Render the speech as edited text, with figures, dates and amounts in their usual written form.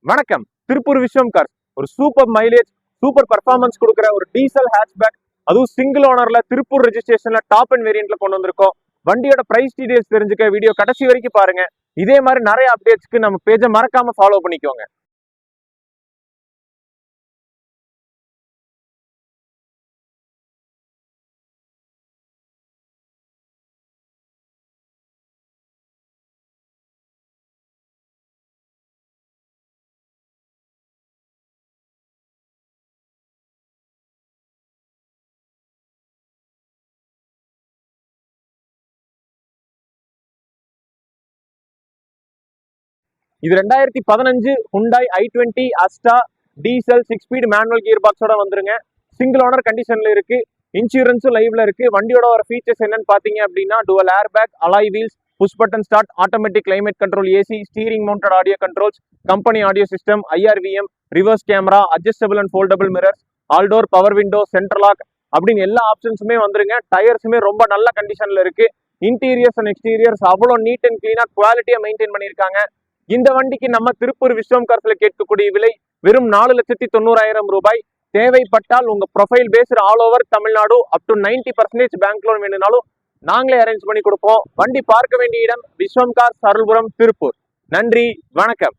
வணக்கம். திருப்பூர் விஸ்வம் கார்ஸ் ஒரு super mileage super performance கொடுக்குற ஒரு டீசல் ஹேட்ச்பேக், அதுவும் சிங்கிள் ஓனர்ல திருப்பூர் ரெஜிஸ்ட்ரேஷன்ல டாப் அண்ட் வேரியன்ட்ல கொண்டு வந்திருக்கோம். வண்டியோட பிரைஸ் டீடைல்ஸ் தெரிஞ்சுக்க வீடியோ கடைசி வரைக்கும் பாருங்க. இதே மாதிரி நிறைய அப்டேட்ஸ்க்கு நம்ம பேஜை மறக்காம ஃபாலோ பண்ணிக்கோங்க. இது 2015 Hyundai i20 Asta diesel 6 speed manual gear பாக்ஸோட வந்துருங்க. சிங்கிள் ஓனர் கண்டிஷன்ல இருக்கு. இன்சூரன்ஸும் லைவ்ல இருக்கு. வண்டியோட ஒரு ஃபீச்சர்ஸ் என்னன்னு பாத்தீங்க அப்படின்னா dual air bag, alloy wheels, push button start, automatic climate control AC, steering mounted audio controls, company audio system, IRVM, reverse camera, adjustable and foldable mirrors, all door power window, central lock அப்படின்னு எல்லா ஆப்ஷன்ஸுமே வந்துருங்க. டயர்ஸுமே ரொம்ப நல்ல கண்டிஷன்ல இருக்கு. Interiors and exteriors அவ்வளோ நீட் அண்ட் கிளீனா குவாலிட்டியா மெயின்டைன் பண்ணியிருக்காங்க. இந்த வண்டிக்கு நம்ம திருப்பூர் விஸ்வம் கார்ஸ்ல கேட்கக்கூடிய விலை வெறும் 4,90,000 ரூபாய். தேவைப்பட்டால் உங்க profile based all over Tamil Nadu up to 90% bank loan வேணும்னாலும் நாங்களே அரேஞ்ச் பண்ணி கொடுப்போம். வண்டி பார்க்க வேண்டிய இடம் விஸ்வம் கார்ஸ், அருள்புரம், திருப்பூர். நன்றி, வணக்கம்.